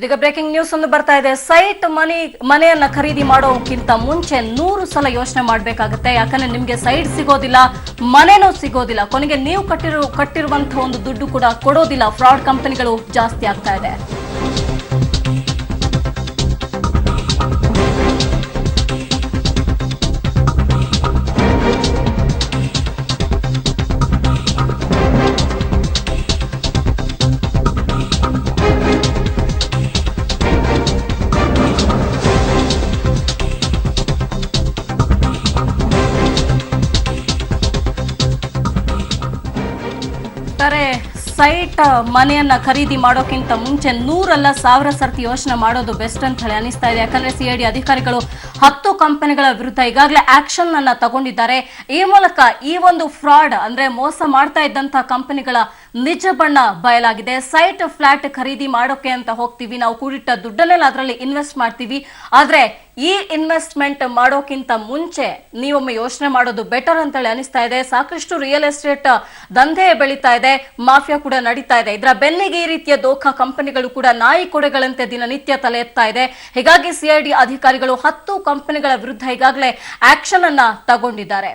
ಈಗ breaking news ಒಂದು ಬರ್ತಾ ಇದೆ. ಸೈಟ್ ಮನೆಯನ್ನ ಖರೀದಿ ಮಾಡೋಕ್ಕಿಂತ ಮುಂಚೆ 100 ಸಲ ಯೋಚನೆ ಮಾಡಬೇಕಾಗುತ್ತೆ. ಯಾಕಂದ್ರೆ ನಿಮ್ಗೆ ಸೈಟ್ ಸಿಗೋದಿಲ್ಲ, ಮನೆನೂ ಸಿಗೋದಿಲ್ಲ, ಕೊನೆಗೆ ನೀವು ಕಟ್ಟಿರುವಂತಹ ಒಂದು ದುಡ್ಡು ಕೂಡ ಕೊಡೋದಿಲ್ಲ. ಫ್ರಾಡ್ ಕಂಪನಿಗಳು ಜಾಸ್ತಿ ಆಗ್ತಾ ಇದೆ. ಸೈಟ್ ಮನೆಯನ್ನ ಖರೀದಿ ಮಾಡೋಕ್ಕಿಂತ ಮುಂಚೆ 100 ಅಲ್ಲ 1000 ಸರ್ತಿ ಯೋಚನೆ ಮಾಡೋದು ಬೆಸ್ಟ್ ಅಂತ ಹೇಳಿ ಅನಿಸ್ತಾ ಇದೆ. ಯಾಕಂದ್ರೆ ಸಿಐಡಿ ಅಧಿಕಾರಿಗಳು 10 ಕಂಪನಿಗಳ ವಿರುದ್ಧ ಈಗಾಗಲೇ ಆಕ್ಷನ್ ಅನ್ನ ತಗೊಂಡಿದ್ದಾರೆ. ಈ ಮೂಲಕ ಈ ಒಂದು ಫ್ರಾಡ್ ಅಂದ್ರೆ ಮೋಸ ಮಾಡ್ತಾ ಇದ್ದಂತಹ ಕಂಪನಿಗಳ ನಿಜ ಬಣ್ಣ ಬಯಲಾಗಿದೆ. ಸೈಟ್ ಫ್ಲಾಟ್ ಖರೀದಿ ಮಾಡೋಕೆ ಅಂತ ಹೋಗ್ತೀವಿ, ನಾವು ಕೂಡಿಟ್ಟ ದುಡ್ಡನ್ನೆಲ್ಲ ಅದರಲ್ಲಿ ಇನ್ವೆಸ್ಟ್ ಮಾಡ್ತೀವಿ. ಆದ್ರೆ ಈ ಇನ್ವೆಸ್ಟ್ಮೆಂಟ್ ಮಾಡೋಕ್ಕಿಂತ ಮುಂಚೆ ನೀವೊಮ್ಮೆ ಯೋಚನೆ ಮಾಡೋದು ಬೆಟರ್ ಅಂತ ಹೇಳಿ ಅನಿಸ್ತಾ ಇದೆ. ಸಾಕಷ್ಟು ರಿಯಲ್ ಎಸ್ಟೇಟ್ ದಂಧೆ ಬೆಳೀತಾ ಇದೆ, ಮಾಫಿಯಾ ಕೂಡ ನಡೀತಾ ಇದೆ. ಇದರ ಬೆನ್ನಿಗೆ ಈ ರೀತಿಯ ದೋಖಾ ಕಂಪನಿಗಳು ಕೂಡ ನಾಯಿ ಕೊಡೆಗಳಂತೆ ದಿನನಿತ್ಯ ತಲೆ ಎತ್ತಾ ಇದೆ. ಹೀಗಾಗಿ ಸಿಐಡಿ ಅಧಿಕಾರಿಗಳು 10 ಕಂಪನಿಗಳ ವಿರುದ್ಧ ಈಗಾಗಲೇ ಆಕ್ಷನ್ ಅನ್ನ ತಗೊಂಡಿದ್ದಾರೆ.